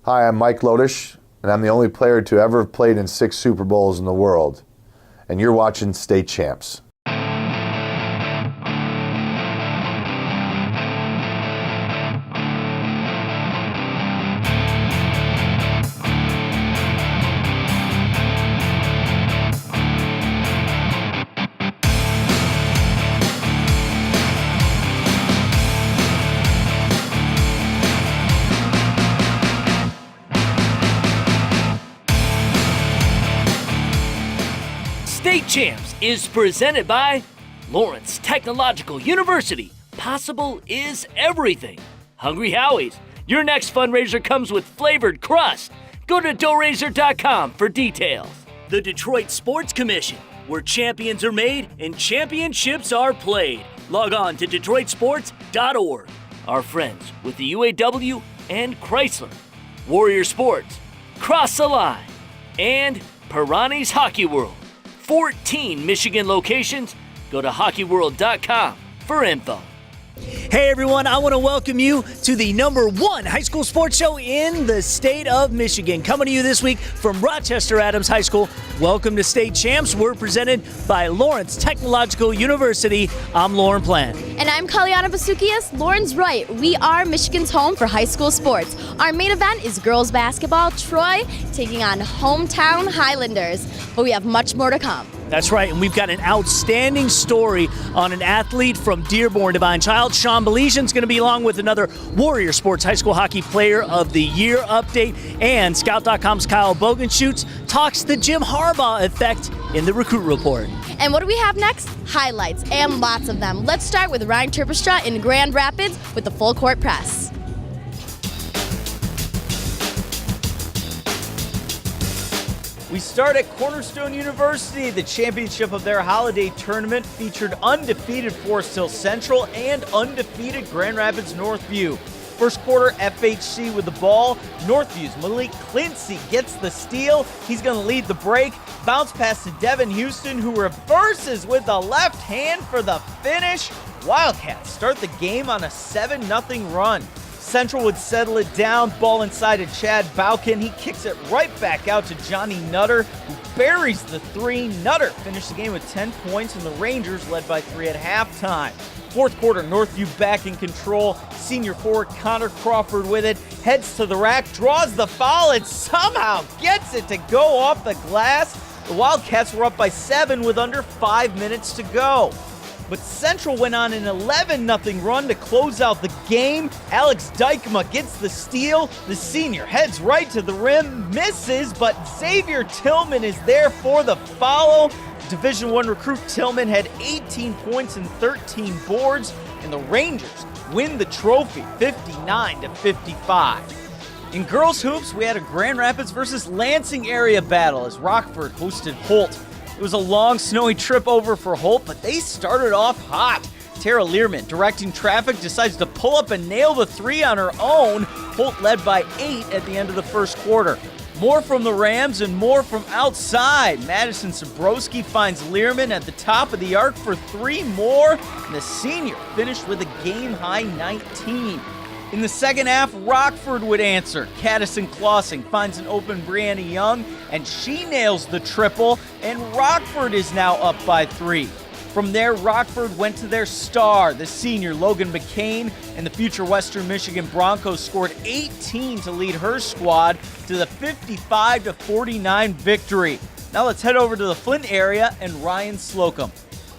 Hi, I'm Mike Lodish, and I'm the only player to ever have played in 6 Super Bowls in the world. And you're watching State Champs. State Champs is presented by Lawrence Technological University. Possible is everything. Hungry Howie's. Your next fundraiser comes with flavored crust. Go to doughrazor.com for details. The Detroit Sports Commission, where champions are made and championships are played. Log on to DetroitSports.org. Our friends with the UAW and Chrysler. Warrior Sports, Cross the Line, and Pirani's Hockey World. 14 Michigan locations. Go to hockeyworld.com for info. Hey everyone, I want to welcome you to the #1 high school sports show in the state of Michigan. Coming to you this week from Rochester Adams High School. Welcome to State Champs. We're presented by Lawrence Technological University. I'm Lauren Plant. And I'm Kalyana Basukias. Lauren's right. We are Michigan's home for high school sports. Our main event is girls basketball. Troy taking on hometown Highlanders. But we have much more to come. That's right, and we've got an outstanding story on an athlete from Dearborn Divine Child. Sean Belesian's going to be along with another Warrior Sports High School Hockey Player of the Year update. And Scout.com's Kyle Bogenschutz talks the Jim Harbaugh effect in the Recruit Report. And what do we have next? Highlights, and lots of them. Let's start with Ryan Terpstra in Grand Rapids with the Full Court Press. We start at Cornerstone University. The championship of their holiday tournament featured undefeated Forest Hill Central and undefeated Grand Rapids Northview. First quarter, FHC with the ball. Northview's Malik Clincy gets the steal. He's going to lead the break. Bounce pass to Devin Houston, who reverses with the left hand for the finish. Wildcats start the game on a 7-0 run. Central would settle it down. Ball inside of Chad Baukin. He kicks it right back out to Johnny Nutter, who buries the three. Nutter finished the game with 10 points, and the Rangers led by 3 at halftime. Fourth quarter, Northview back in control. Senior forward Connor Crawford with it. Heads to the rack, draws the foul, and somehow gets it to go off the glass. The Wildcats were up by 7 with under 5 minutes to go. But Central went on an 11-0 run to close out the game. Alex Dykema gets the steal. The senior heads right to the rim, misses, but Xavier Tillman is there for the follow. Division I recruit Tillman had 18 points and 13 boards, and the Rangers win the trophy 59-55. In girls hoops, we had a Grand Rapids versus Lansing area battle as Rockford hosted Holt. It was a long, snowy trip over for Holt, but they started off hot. Tara Learman, directing traffic, decides to pull up and nail the three on her own. Holt led by 8 at the end of the first quarter. More from the Rams and more from outside. Madison Sabrowski finds Learman at the top of the arc for 3 more, and the senior finished with a game-high 19. In the second half, Rockford would answer. Caddison Clausing finds an open Brianna Young, and she nails the triple, and Rockford is now up by 3. From there, Rockford went to their star, the senior Logan McCain, and the future Western Michigan Broncos scored 18 to lead her squad to the 55-49 victory. Now let's head over to the Flint area and Ryan Slocum.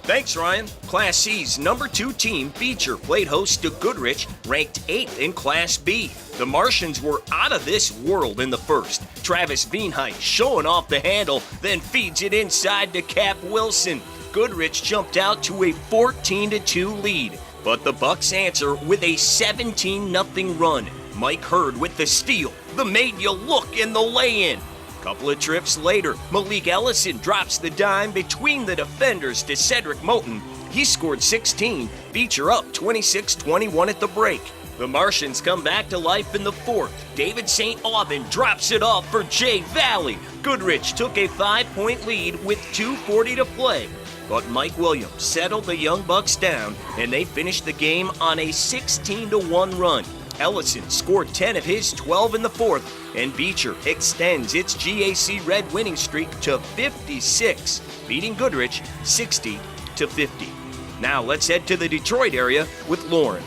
Thanks, Ryan. Class C's #2 team, Beecher, played host to Goodrich, ranked 8th in Class B. The Martians were out of this world in the first. Travis Veenheit showing off the handle, then feeds it inside to Cap Wilson. Goodrich jumped out to a 14-2 lead, but the Bucks answer with a 17-0 run. Mike Hurd with the steal, the made-you-look in the lay-in. Couple of trips later, Malik Ellison drops the dime between the defenders to Cedric Moten. He scored 16, Beecher up 26-21 at the break. The Martians come back to life in the fourth. David St. Aubin drops it off for Jay Valley. Goodrich took a 5-point lead with 2:40 to play. But Mike Williams settled the Young Bucks down, and they finished the game on a 16-1 run. Ellison scored 10 of his 12 in the fourth, and Beecher extends its GAC Red winning streak to 56, beating Goodrich 60-50. Now let's head to the Detroit area with Lauren.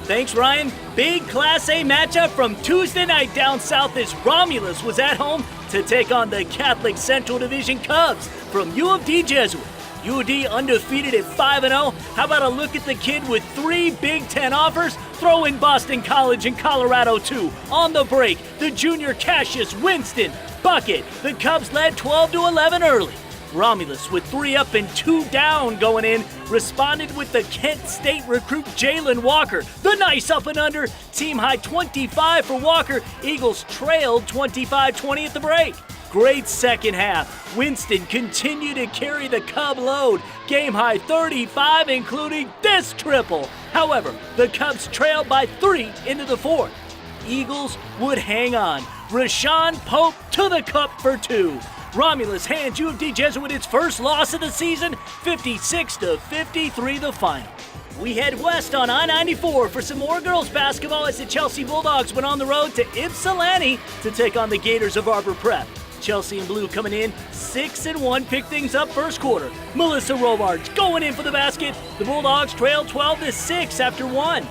Thanks, Ryan. Big Class A matchup from Tuesday night down south as Romulus was at home to take on the Catholic Central Division Cubs from U of D Jesuit. U of D undefeated at 5-0. How about a look at the kid with 3 Big Ten offers? Throw in Boston College and Colorado too. On the break, the junior Cassius Winston bucket. The Cubs led 12-11 early. Romulus with 3 up and 2 down going in responded with the Kent State recruit Jalen Walker. The nice up and under, team high 25 for Walker. Eagles trailed 25-20 at the break. Great second half. Winston continued to carry the Cub load. Game high 35, including this triple. However, the Cubs trailed by 3 into the fourth. Eagles would hang on. Rashawn Pope to the cup for 2. Romulus hands U of D Jesuit its first loss of the season, 56-53 the final. We head west on I-94 for some more girls basketball as the Chelsea Bulldogs went on the road to Ypsilanti to take on the Gators of Arbor Prep. Chelsea in blue coming in 6-1, pick things up first quarter. Melissa Robards going in for the basket. The Bulldogs trail 12-6 after 1.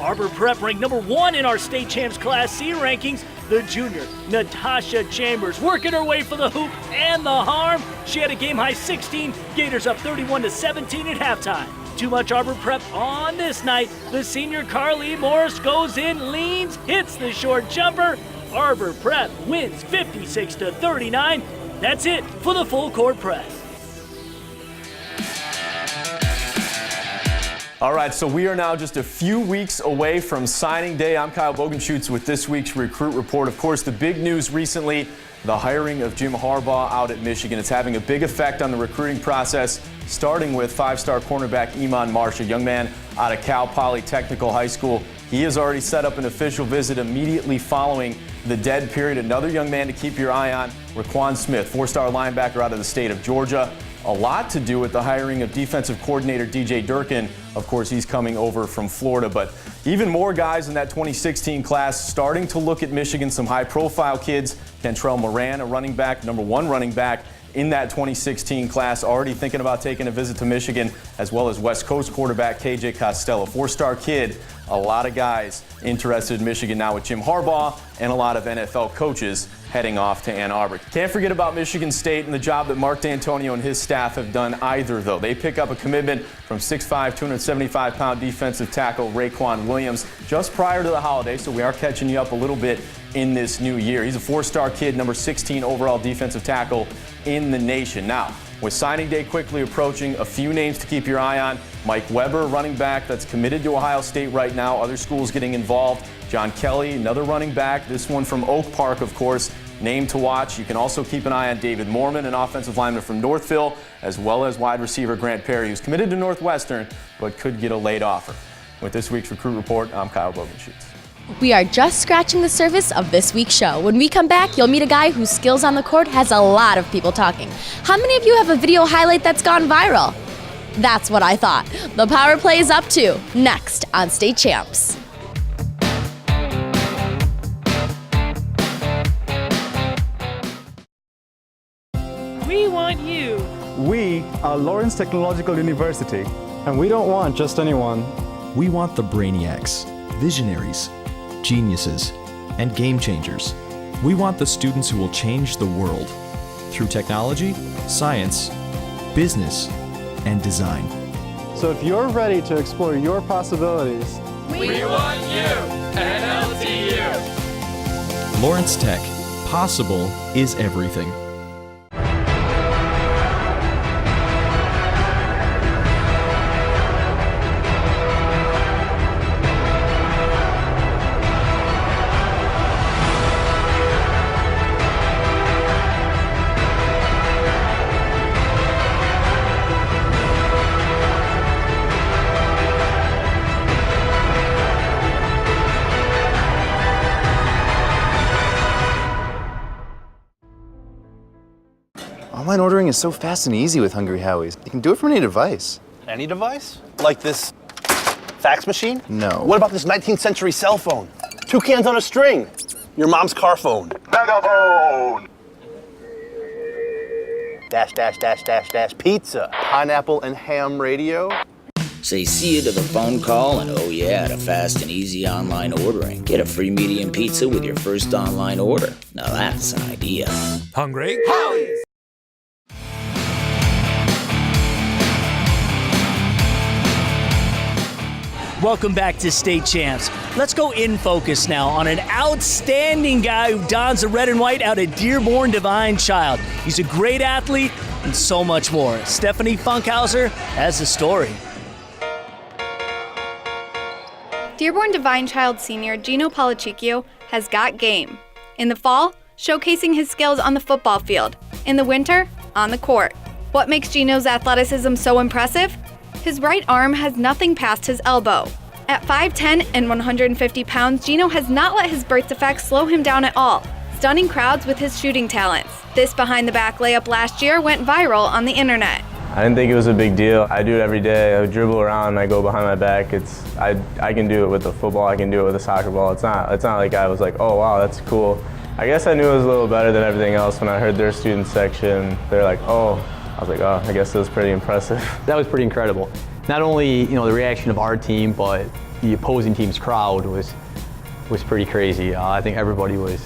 Arbor Prep ranked number 1 in our state champs Class C rankings. The junior, Natasha Chambers, working her way for the hoop and the harm. She had a game-high 16. Gators up 31-17 at halftime. Too much Arbor Prep on this night. The senior Carly Morris goes in, leans, hits the short jumper. Arbor Prep wins 56-39. That's it for the full court press. All right, so we are now just a few weeks away from signing day. I'm Kyle Bogenschutz with this week's Recruit Report. Of course, the big news recently, the hiring of Jim Harbaugh out at Michigan. It's having a big effect on the recruiting process, starting with 5-star cornerback Iman Marsh, a young man out of Cal Poly Technical High School. He has already set up an official visit immediately following the dead period. Another young man to keep your eye on, Raquan Smith, 4-star linebacker out of the state of Georgia. A lot to do with the hiring of defensive coordinator DJ Durkin. Of course, he's coming over from Florida, but even more guys in that 2016 class starting to look at Michigan, some high-profile kids. Kentrell Moran, a running back, number 1 running back in that 2016 class, already thinking about taking a visit to Michigan, as well as West Coast quarterback KJ Costello, 4-star kid. A lot of guys interested in Michigan now with Jim Harbaugh and a lot of NFL coaches heading off to Ann Arbor. Can't forget about Michigan State and the job that Mark D'Antonio and his staff have done either, though. They pick up a commitment from 6'5", 275-pound defensive tackle Raekwon Williams just prior to the holiday, so we are catching you up a little bit in this new year. He's a 4-star kid, number 16 overall defensive tackle in the nation. Now, with signing day quickly approaching, a few names to keep your eye on. Mike Weber, running back that's committed to Ohio State right now. Other schools getting involved. John Kelly, another running back. This one from Oak Park, of course, name to watch. You can also keep an eye on David Mormon, an offensive lineman from Northville, as well as wide receiver Grant Perry, who's committed to Northwestern, but could get a late offer. With this week's Recruit Report, I'm Kyle Bogenschutz. We are just scratching the surface of this week's show. When we come back, you'll meet a guy whose skills on the court has a lot of people talking. How many of you have a video highlight that's gone viral? That's what I thought. The Power Play is up too, next on State Champs. We want you. We are Lawrence Technological University, and we don't want just anyone. We want the brainiacs, visionaries, geniuses, and game changers. We want the students who will change the world through technology, science, business, and design. So if you're ready to explore your possibilities, we want you at LTU. Lawrence Tech. Possible is everything. Online ordering is so fast and easy with Hungry Howie's. You can do it from any device. Any device? Like this fax machine? No. What about this 19th century cell phone? 2 cans on a string. Your mom's car phone. Megaphone! Dash, dash, dash, dash, dash, pizza. Pineapple and ham radio. Say see you to the phone call and oh yeah to fast and easy online ordering. Get a free medium pizza with your first online order. Now that's an idea. Hungry Howie's! Welcome back to State Champs. Let's go in focus now on an outstanding guy who dons the red and white out at Dearborn Divine Child. He's a great athlete and so much more. Stephanie Funkhauser has the story. Dearborn Divine Child senior Gino Polachicchio has got game. In the fall, showcasing his skills on the football field. In the winter, on the court. What makes Gino's athleticism so impressive? His right arm has nothing past his elbow. At 5'10" and 150 pounds, Gino has not let his birth defects slow him down at all, stunning crowds with his shooting talents. This behind-the-back layup last year went viral on the internet. I didn't think it was a big deal. I do it every day. I dribble around, I go behind my back. I can do it with a football, I can do it with a soccer ball. It's not like I was like, oh wow, that's cool. I guess I knew it was a little better than everything else when I heard their student section. They're like, oh. I was like, oh, I guess it was pretty impressive. That was pretty incredible. Not only, the reaction of our team, but the opposing team's crowd was pretty crazy. I think everybody was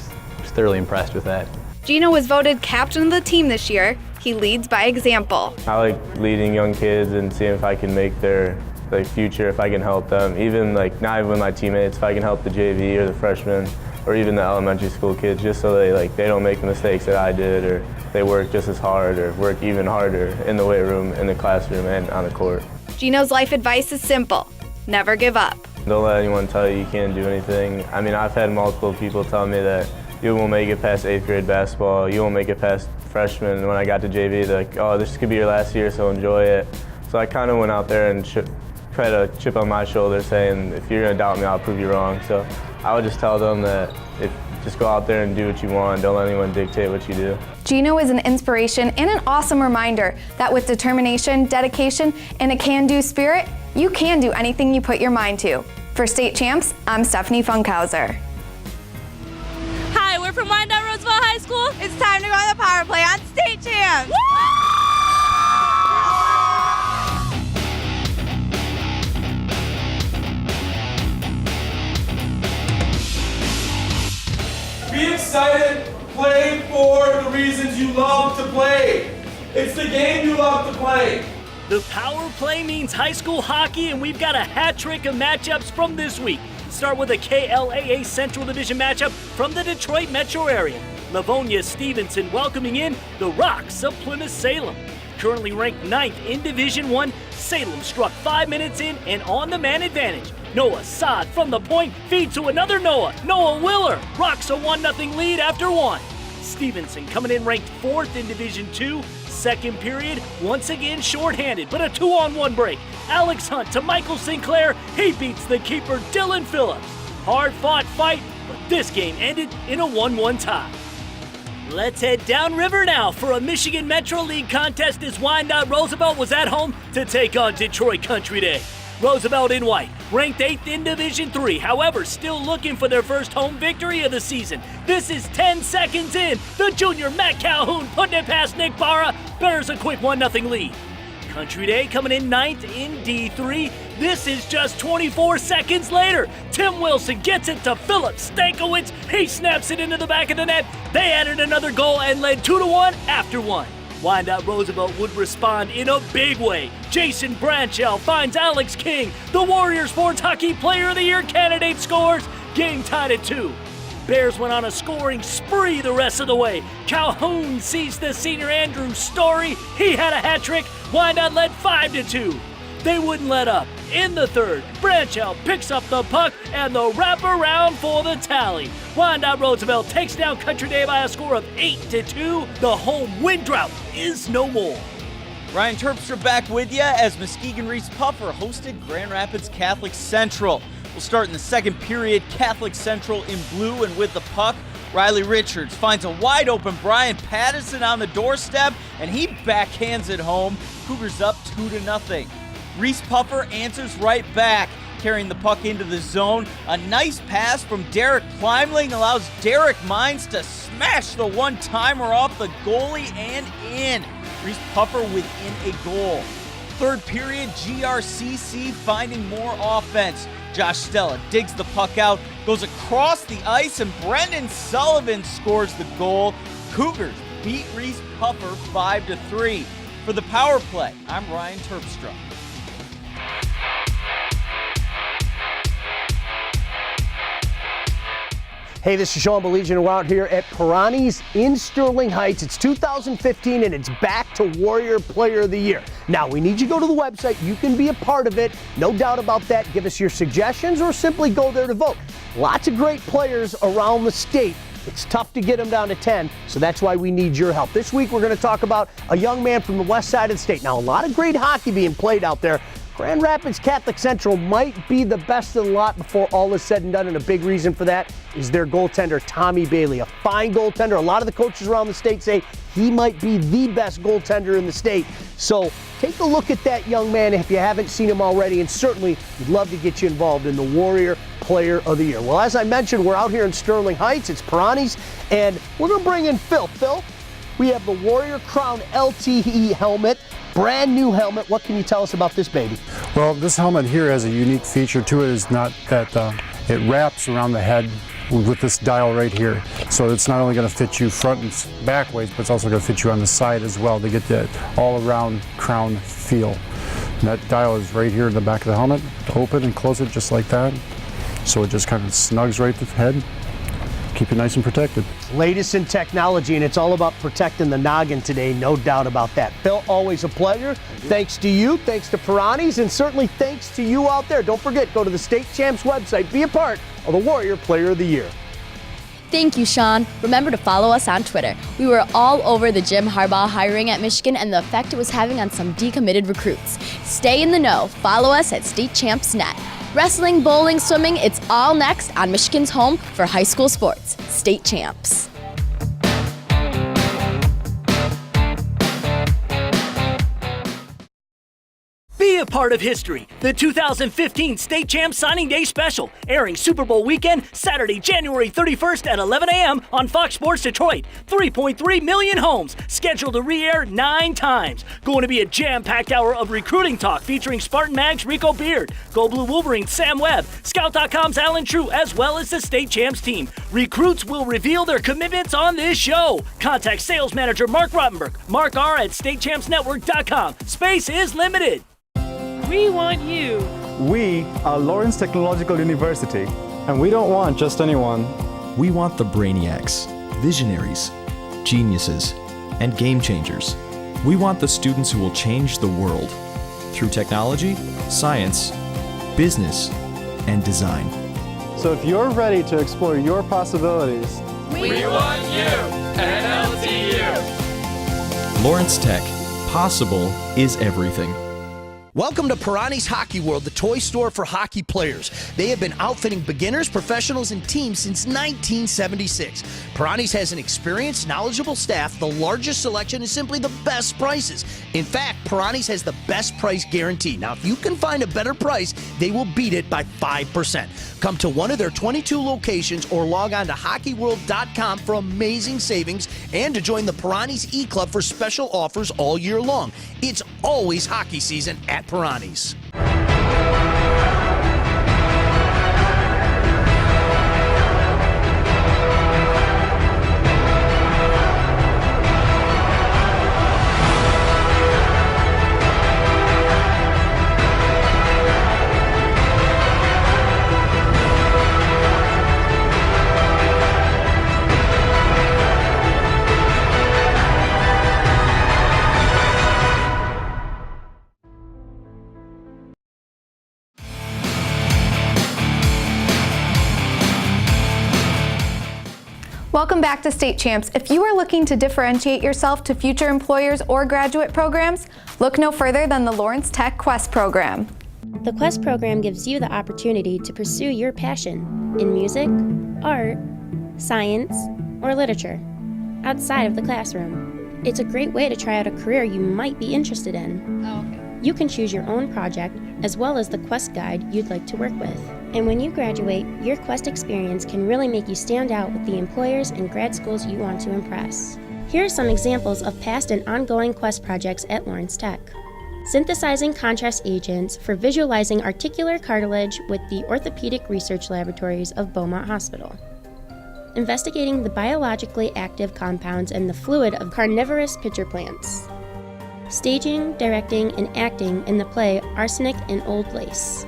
thoroughly impressed with that. Gino was voted captain of the team this year. He leads by example. I like leading young kids and seeing if I can make their future, if I can help them. Even not even with my teammates, if I can help the JV or the freshmen or even the elementary school kids, just so they don't make the mistakes that I did, or they work just as hard or work even harder in the weight room, in the classroom, and on the court. Gino's life advice is simple: never give up. Don't let anyone tell you you can't do anything. I mean, I've had multiple people tell me that you won't make it past 8th grade basketball, you won't make it past freshman. And when I got to JV, they're like, oh, this could be your last year, so enjoy it. So I kind of went out there and tried to chip on my shoulder saying, if you're gonna doubt me, I'll prove you wrong. So I would just tell them that just go out there and do what you want. Don't let anyone dictate what you do. Gino is an inspiration and an awesome reminder that with determination, dedication, and a can-do spirit, you can do anything you put your mind to. For State Champs, I'm Stephanie Funkhauser. Hi, we're from Wyandotte Roosevelt High School. It's time to go on the power play on State Champs. Be excited, play for the reasons you love to play. It's the game you love to play. The power play means high school hockey, and we've got a hat trick of matchups from this week. Start with a KLAA Central Division matchup from the Detroit metro area. Livonia Stevenson welcoming in the Rocks of Plymouth Salem. Currently ranked 9th in Division I, Salem struck 5 minutes in and on the man advantage. Noah Saad from the point feeds to another Noah Willer. Rocks a 1-0 lead after 1. Stevenson coming in ranked 4th in Division II. Second period, once again shorthanded, but a 2-on-1 break. Alex Hunt to Michael Sinclair. He beats the keeper, Dylan Phillips. Hard-fought fight, but this game ended in a 1-1 tie. Let's head downriver now for a Michigan Metro League contest as Wyandotte Roosevelt was at home to take on Detroit Country Day. Roosevelt in white, ranked 8th in Division III, however, still looking for their first home victory of the season. This is 10 seconds in. The junior Matt Calhoun putting it past Nick Barra, bears a quick 1-0 lead. Country Day coming in 9th in D3. This is just 24 seconds later. Tim Wilson gets it to Philip Stankiewicz. He snaps it into the back of the net. They added another goal and led 2-1 after 1. Wyandotte Roosevelt would respond in a big way. Jason Branchell finds Alex King. The Warrior Sports Hockey Player of the Year candidate scores. Game tied at 2. Bears went on a scoring spree the rest of the way. Calhoun sees the senior Andrew Story. He had a hat trick. Wyandotte led 5-2. They wouldn't let up. In the third, Branchell picks up the puck and the wraparound for the tally. Wyandotte Roosevelt takes down Country Day by a score of 8-2. The home win drought is no more. Ryan Terpstra back with you as Muskegon Reese Puffer hosted Grand Rapids Catholic Central. We'll start in the second period. Catholic Central in blue and with the puck. Riley Richards finds a wide open Brian Pattison on the doorstep, and he backhands it home. Cougars up 2-0. Reese Puffer answers right back. carrying the puck into the zone. A nice pass from Derek Pleimling allows Derek Mines to smash the one-timer off the goalie and in. Reese Puffer within a goal. Third period, GRCC finding more offense. Josh Stella digs the puck out, goes across the ice, and Brendan Sullivan scores the goal. Cougars beat Reese Puffer 5-3. For the power play, I'm Ryan Terpstra. Hey, this is Sean Baligian, and we're out here at Perani's in Sterling Heights. It's 2015, and it's back to Warrior Player of the Year. Now, we need you to go to the website. You can be a part of it. No doubt about that. Give us your suggestions or simply go there to vote. Lots of great players around the state. It's tough to get them down to 10, so that's why we need your help. This week, we're going to talk about a young man from the west side of the state. Now, a lot of great hockey being played out there. Grand Rapids Catholic Central might be the best of the lot before all is said and done, and a big reason for that is their goaltender, Tommy Bailey, a fine goaltender. A lot of the coaches around the state say he might be the best goaltender in the state. So take a look at that young man if you haven't seen him already, and certainly we'd love to get you involved in the Warrior Player of the Year. Well, as I mentioned, we're out here in Sterling Heights. It's Perani's, and we're going to bring in Phil. Phil, we have the Warrior Crown LTE helmet. Brand new helmet. What can you tell us about this baby? Well, this helmet here has a unique feature to it. Is not that it wraps around the head with this dial right here. So it's not only going to fit you front and back ways, but it's also going to fit you on the side as well to get that all-around crown feel. And that dial is right here in the back of the helmet. Open and close it just like that. So it just kind of snugs right to the head. Keep you nice and protected. Latest in technology, and it's all about protecting the noggin today, no doubt about that. Phil, always a pleasure. Thanks to you, thanks to Perani's, and certainly thanks to you out there. Don't forget, go to the State Champs website, be a part of the Warrior Player of the Year. Thank you, Sean. Remember to follow us on Twitter. We were all over the Jim Harbaugh hiring at Michigan and the effect it was having on some decommitted recruits. Stay in the know. Follow us at StateChampsNet. Wrestling, bowling, swimming, it's all next on Michigan's home for high school sports, State Champs. Be a part of history. The 2015 State Champs Signing Day Special, airing Super Bowl weekend, Saturday, January 31st at 11 a.m. on Fox Sports Detroit. 3.3 million homes, scheduled to re-air 9 times. Going to be a jam-packed hour of recruiting talk featuring Spartan Mag's Rico Beard, Go Blue Wolverines Sam Webb, Scout.com's Alan True, as well as the State Champs team. Recruits will reveal their commitments on this show. Contact sales manager Mark Rottenberg, Mark R at StateChampsNetwork.com. Space is limited. We want you. We are Lawrence Technological University, and we don't want just anyone. We want the brainiacs, visionaries, geniuses, and game changers. We want the students who will change the world through technology, science, business, and design. So if you're ready to explore your possibilities, We want you at LTU. Lawrence Tech, possible is everything. Welcome to Perani's Hockey World, the toy store for hockey players. They have been outfitting beginners, professionals, and teams since 1976. Perani's has an experienced, knowledgeable staff, the largest selection, and simply the best prices. In fact, Perani's has the best price guarantee. Now, if you can find a better price, they will beat it by 5%. Come to one of their 22 locations or log on to hockeyworld.com for amazing savings and to join the Perani's E-Club for special offers all year long. It's always hockey season at Perani's. Welcome back to State Champs. If you are looking to differentiate yourself to future employers or graduate programs, look no further than the Lawrence Tech Quest program. The Quest program gives you the opportunity to pursue your passion in music, art, science, or literature outside of the classroom. It's a great way to try out a career you might be interested in. You can choose your own project as well as the Quest guide you'd like to work with. And when you graduate, your Quest experience can really make you stand out with the employers and grad schools you want to impress. Here are some examples of past and ongoing Quest projects at Lawrence Tech. Synthesizing contrast agents for visualizing articular cartilage with the Orthopedic Research Laboratories of Beaumont Hospital. Investigating the biologically active compounds and the fluid of carnivorous pitcher plants. Staging, directing, and acting in the play Arsenic and Old Lace.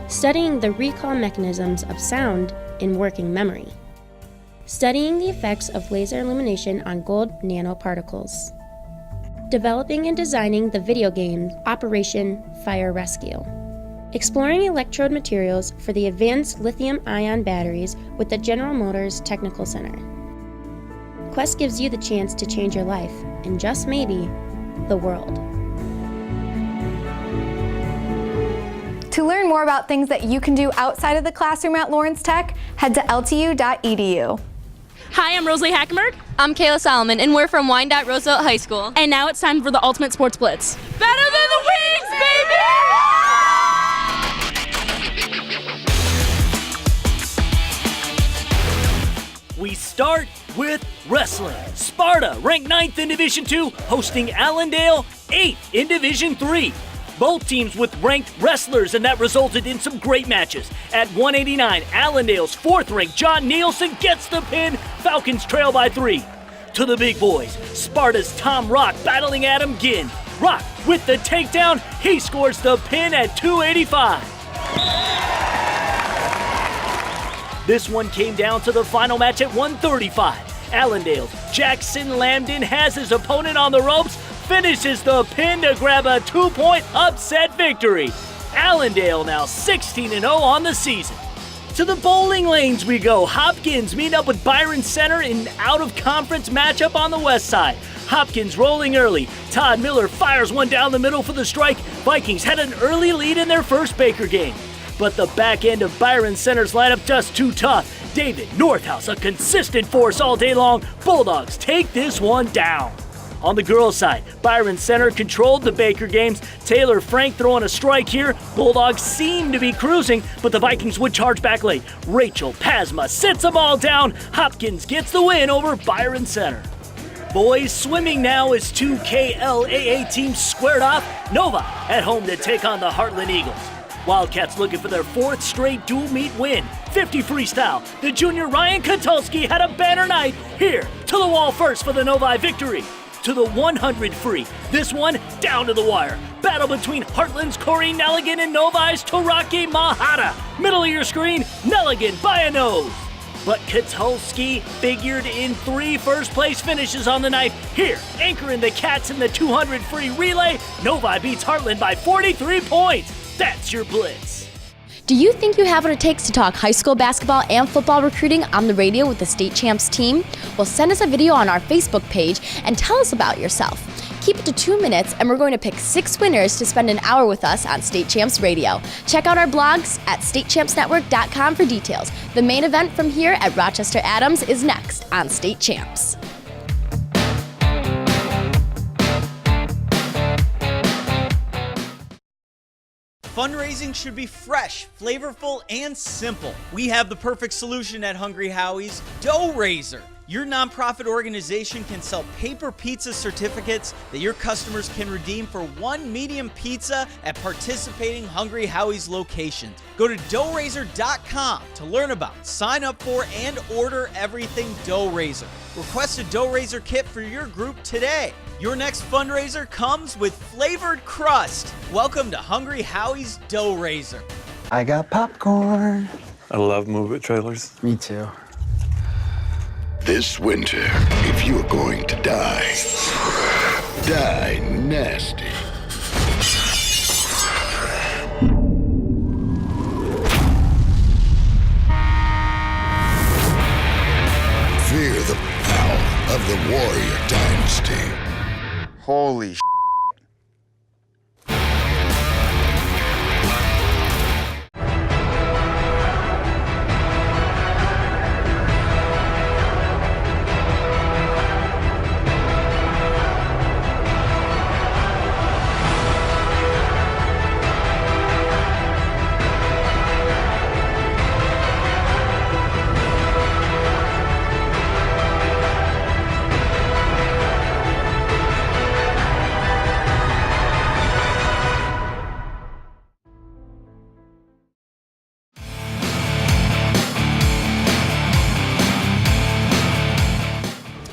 Studying the recall mechanisms of sound in working memory. Studying the effects of laser illumination on gold nanoparticles. Developing and designing the video game Operation Fire Rescue. Exploring electrode materials for the advanced lithium-ion batteries with the General Motors Technical Center. Quest gives you the chance to change your life, and just maybe, the world. To learn more about things that you can do outside of the classroom at Lawrence Tech, head to ltu.edu. Hi, I'm Rosalie Hackenberg. I'm Kayla Solomon, and we're from Wyandotte Roosevelt High School. And now it's time for the Ultimate Sports Blitz. Better than the Wings, baby! We start with wrestling. Sparta, ranked 9th in Division II, hosting Allendale, 8th in Division III. Both teams with ranked wrestlers, and that resulted in some great matches. At 189, Allendale's 4th-ranked John Nielsen gets the pin. Falcons trail by 3. To the big boys, Sparta's Tom Rock battling Adam Ginn. Rock with the takedown, he scores the pin at 285. This one came down to the final match at 135. Allendale's Jackson Lambden has his opponent on the ropes, finishes the pin to grab a 2-point upset victory. Allendale now 16-0 on the season. To the bowling lanes we go. Hopkins meet up with Byron Center in an out-of-conference matchup on the west side. Hopkins rolling early. Todd Miller fires one down the middle for the strike. Vikings had an early lead in their first Baker game. But the back end of Byron Center's lineup just too tough. David Northhouse, a consistent force all day long. Bulldogs take this one down. On the girls' side, Byron Center controlled the Baker games. Taylor Frank throwing a strike here. Bulldogs seem to be cruising, but the Vikings would charge back late. Rachel Pasma sits them all down. Hopkins gets the win over Byron Center. Boys swimming now as 2 KLAA teams squared off. Nova at home to take on the Heartland Eagles. Wildcats looking for their 4th straight dual meet win. 50 freestyle. The junior Ryan Kotulski had a banner night. Here, to the wall first for the Novi victory. To the 100 free. This one down to the wire. Battle between Heartland's Corey Nelligan and Novi's Toraki Mahata. Middle of your screen, Nelligan by a nose. But Kotulski figured in 3 first-place finishes on the night. Here, anchoring the Cats in the 200 free relay, Novi beats Heartland by 43 points. That's your Blitz. Do you think you have what it takes to talk high school basketball and football recruiting on the radio with the State Champs team? Well, send us a video on our Facebook page and tell us about yourself. Keep it to 2 minutes, and we're going to pick 6 winners to spend an hour with us on State Champs Radio. Check out our blogs at statechampsnetwork.com for details. The main event from here at Rochester Adams is next on State Champs. Fundraising should be fresh, flavorful, and simple. We have the perfect solution at Hungry Howie's, Dough Raiser. Your nonprofit organization can sell paper pizza certificates that your customers can redeem for 1 medium pizza at participating Hungry Howie's locations. Go to doughraiser.com to learn about, sign up for, and order everything Dough Raiser. Request a Dough Raiser kit for your group today. Your next fundraiser comes with flavored crust. Welcome to Hungry Howie's Dough Raiser. I got popcorn. I love Move-It trailers. Me too. This winter, if you're going to die, die nasty. Fear the power of the Warrior Dynasty. Holy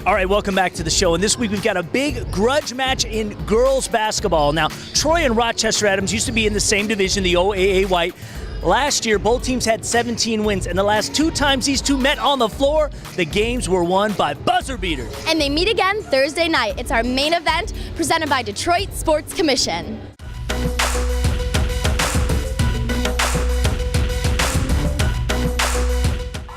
All right, welcome back to the show. And this week we've got a big grudge match in girls basketball. Now, Troy and Rochester Adams used to be in the same division, the OAA White. Last year, both teams had 17 wins, and the last 2 times these two met on the floor, the games were won by buzzer beaters. And they meet again Thursday night. It's our main event presented by Detroit Sports Commission.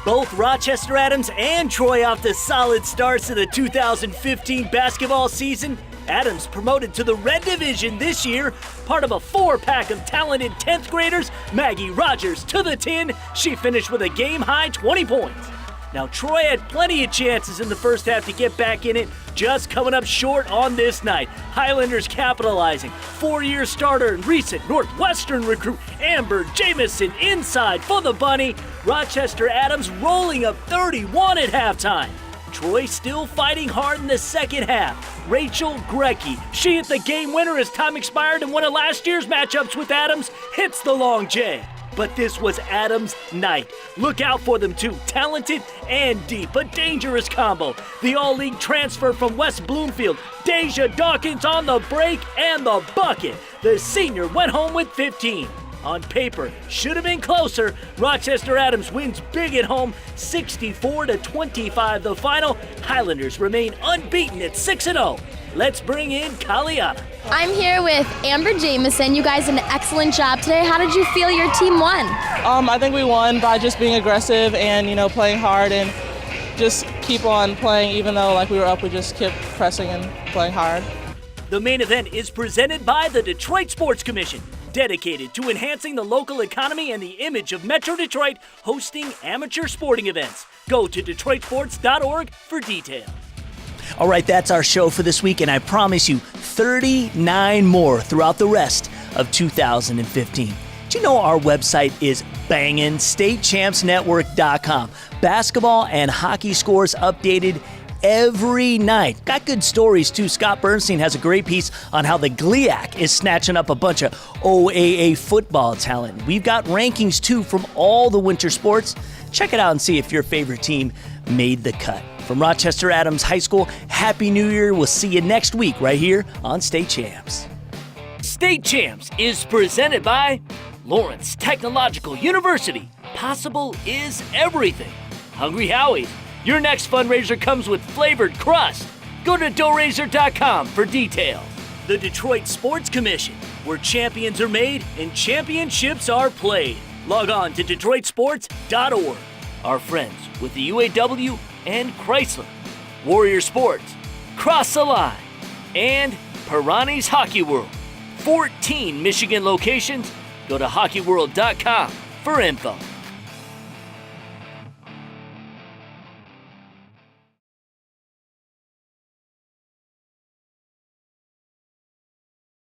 Both Rochester Adams and Troy off to solid starts to the 2015 basketball season. Adams promoted to the Red Division this year, part of a 4-pack of talented 10th graders. Maggie Rogers to the tin. She finished with a game-high 20 points. Now, Troy had plenty of chances in the first half to get back in it, just coming up short on this night. Highlanders capitalizing. 4-year starter and recent Northwestern recruit Amber Jamison inside for the Bunny. Rochester Adams rolling up 31 at halftime. Troy still fighting hard in the second half. Rachel Grecki, she hit the game winner as time expired, and one of last year's matchups with Adams hits the long J. But this was Adams' night. Look out for them too. Talented and deep, a dangerous combo. The all-league transfer from West Bloomfield, Deja Dawkins on the break and the bucket. The senior went home with 15. On paper, should have been closer. Rochester Adams wins big at home, 64-25 the final. Highlanders remain unbeaten at 6-0. Let's bring in Kaliana. I'm here with Amber Jamison. You guys did an excellent job today. How did you feel your team won? I think we won by just being aggressive and, playing hard and just keep on playing. Even though we were up, we just kept pressing and playing hard. The main event is presented by the Detroit Sports Commission, dedicated to enhancing the local economy and the image of Metro Detroit, hosting amateur sporting events. Go to DetroitSports.org for details. All right, that's our show for this week, and I promise you 39 more throughout the rest of 2015. Do you know our website is bangin'? StateChampsNetwork.com. Basketball and hockey scores updated every night. Got good stories too. Scott Bernstein has a great piece on how the GLIAC is snatching up a bunch of OAA football talent. We've got rankings too from all the winter sports. Check it out and see if your favorite team made the cut. From Rochester Adams High School, Happy New Year. We'll see you next week right here on State Champs. State Champs is presented by Lawrence Technological University. Possible is everything. Hungry Howie's. Your next fundraiser comes with flavored crust. Go to doughrazor.com for details. The Detroit Sports Commission, where champions are made and championships are played. Log on to DetroitSports.org. Our friends with the UAW and Chrysler, Warrior Sports, Cross the Line, and Pirani's Hockey World. 14 Michigan locations. Go to hockeyworld.com for info.